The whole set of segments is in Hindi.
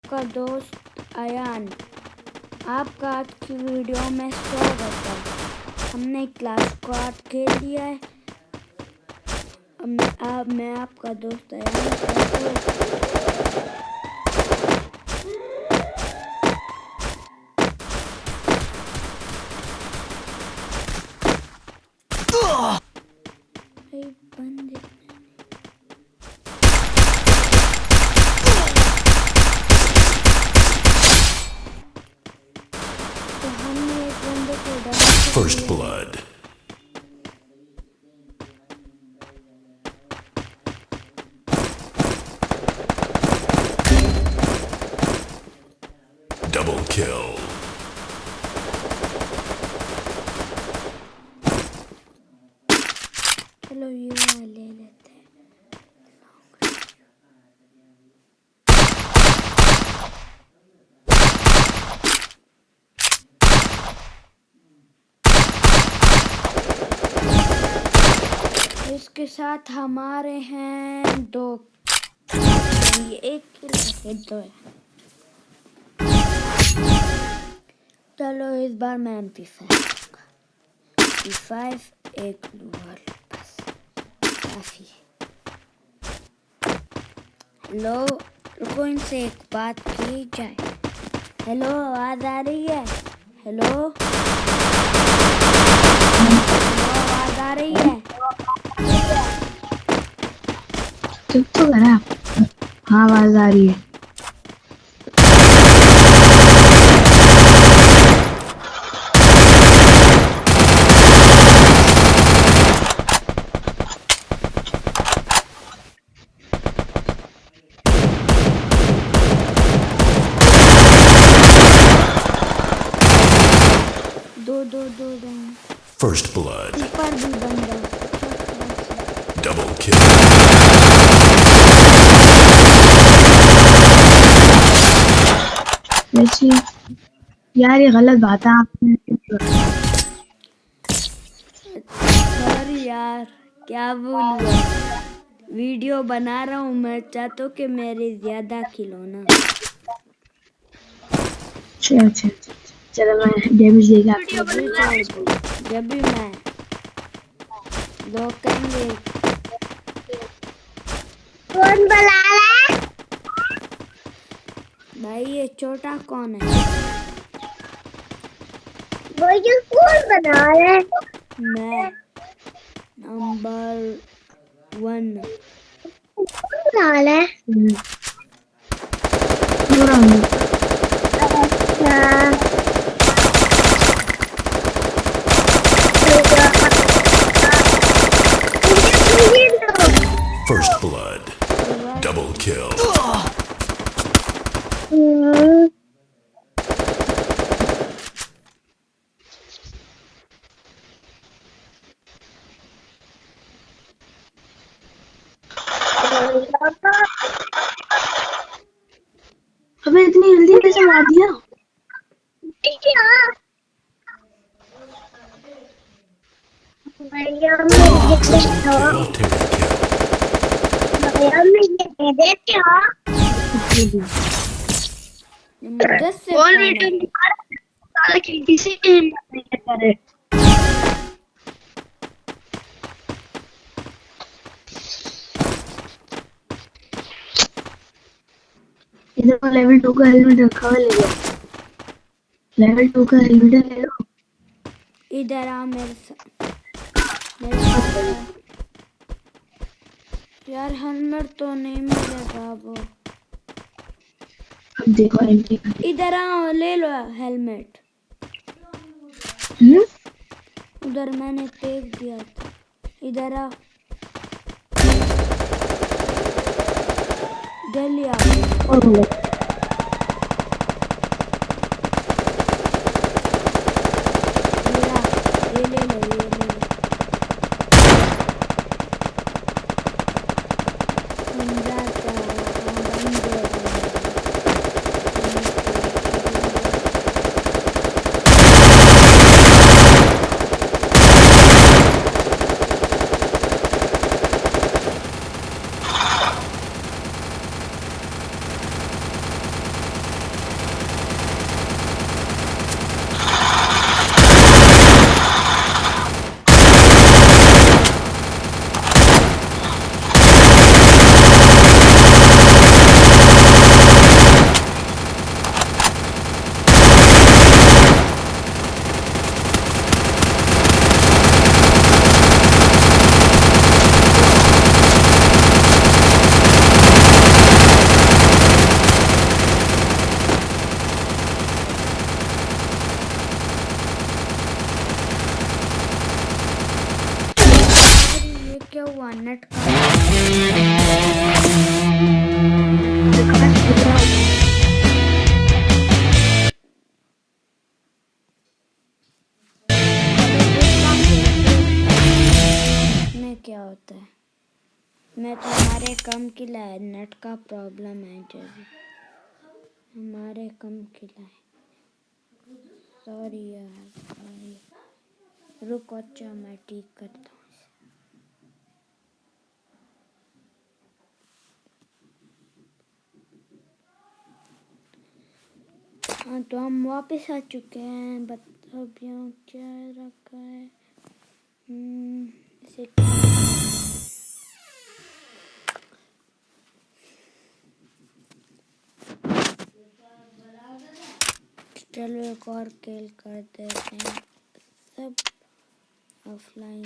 आपका दोस्त अयान। आपका आज की वीडियो में स्वागत है। हमने क्लास स्क्वाड खेल लिया है। अब मैं आपका दोस्त Ayan. First blood. Double kill. चलो ये ले लेते हैं। इसके साथ हमारे हैं 2, ये 1 किल 2 है। चलो इस बार मैं MP5 एक लूँगा, बस काफी है। हेलो, रुको, इनसे एक बात की जाए। हेलो, आवाज आ रही है? हेलो, आवाज आ रही है? चुप तो करा। हाँ, आवाज आ रही है। दो First blood. ऊपर भी बंदा। Double kill. वैसे यार ये गलत बात है। आपने सॉरी यार, क्या बोलूं। वीडियो बना रहा हूँ, मैं चाहता हूँ कि मेरे ज्यादा किल हो ना। अच्छा, चलो मैं डैमेज देगा आपको। जब भी मैं लोग कहेंगे कौन बुला रहा है? भाई ये छोटा कौन है? वो ये कौन बना रहा है? मैं नंबर 1। कौन बना रहा है? First blood. Double kill. अबे इतनी जल्दी कैसे मार दिया? Fail to किसी की हिम्मत नहीं करे। इधर को लेवल 2 का हेलमेट रखा हुआ, ले लो। लेवल 2 का हेलमेट ले लो। इधर आ मेरे पास। यार हेलमेट तो नहीं मिलेगा वो। अब देखो इधर आओ, ले लो हेलमेट। उधर मैंने फेंक दिया था। इधर आओ, जल्दी आओ। हुआ नेट का में क्या होता है? मैं तो हमारे कम किला है, नेट का प्रॉब्लम है जैसे हमारे कम किला है। सॉरी यार भाई, रुको अच्छा मैं ठीक करता हूँ। हाँ तो हम वापस आ चुके हैं। अब यहाँ क्या रखा है? इसे चलो एक और किल कर देते हैं, सब ऑफलाइन।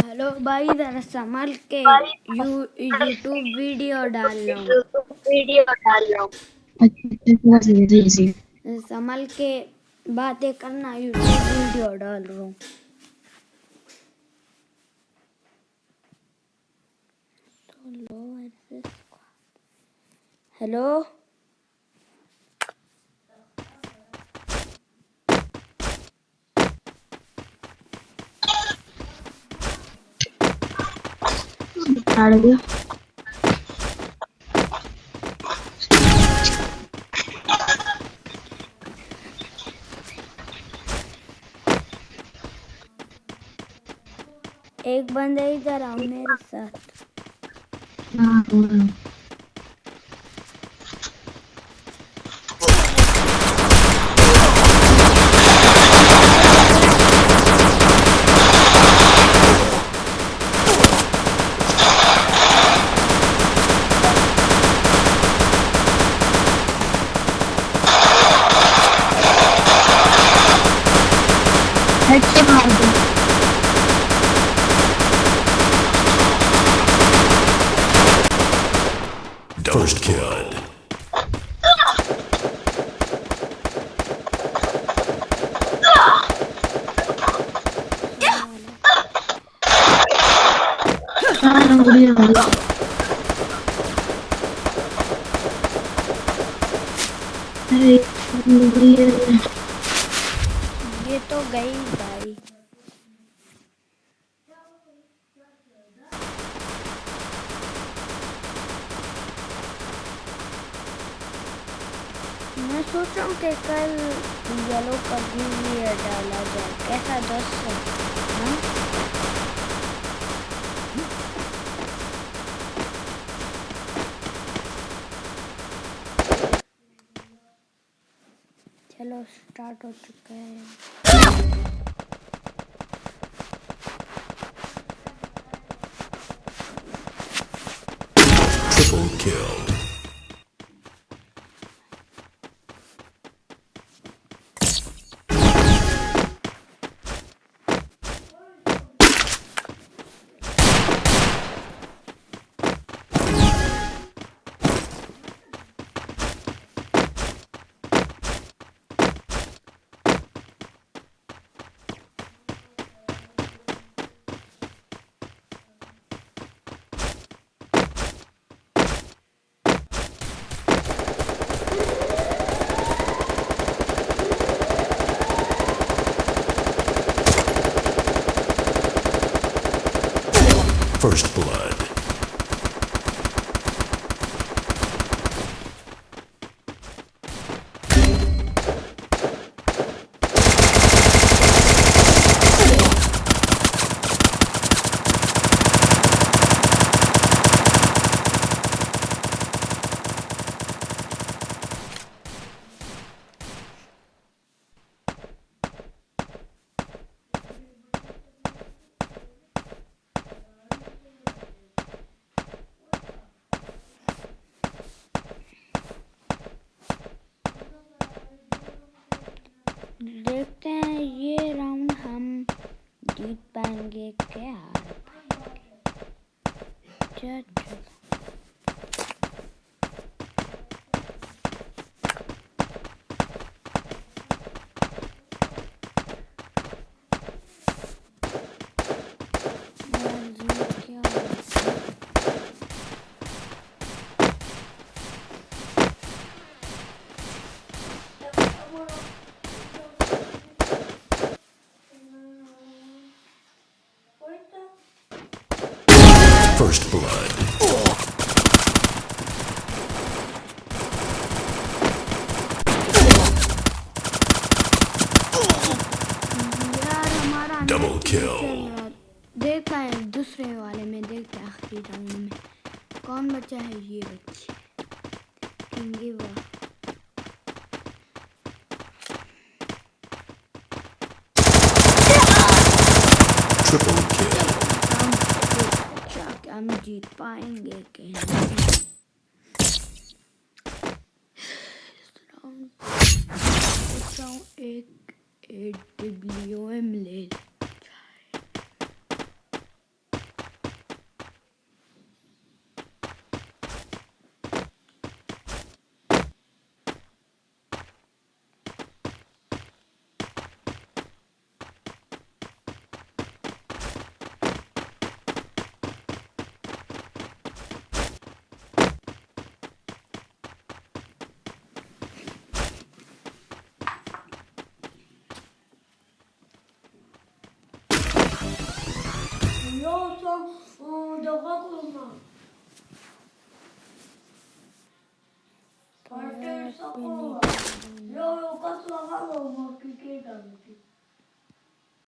हेलो भाई, जरा संभल के यूट्यूब वीडियो डाल रहा हूँ। संभल के बातें करना, यूट्यूब वीडियो डाल रहा हूँ। हेलो छाड़ दिया। एक बंदे इधर आओ मेरे साथ। हाँ, हेडशॉट मार दो। First blood. बढ़िया वाला। अरे बढ़िया। ये तो गई भाई। मैं सोच रहा हूँ कि कल येलो का भी डाला जाए, कैसा दोस्त है? हाँ? चलो स्टार्ट हो चुका है। Triple kill. First blood. देखते हैं ये राउंड हम जीत पाएंगे क्या हार पाएंगे। चलो First blood. यार हमारा Double नेट kill. नहीं चल रहा। देखता है दूसरे वाले में, देखते हैं आखिरी राउंड में कौन बचा है। ये बच्चे देखेंगे वाह। Triple kill. अच्छा क्या हम जीत पाएंगे कि नहीं? सोचता हूँ एक AWM ले ले। Yo,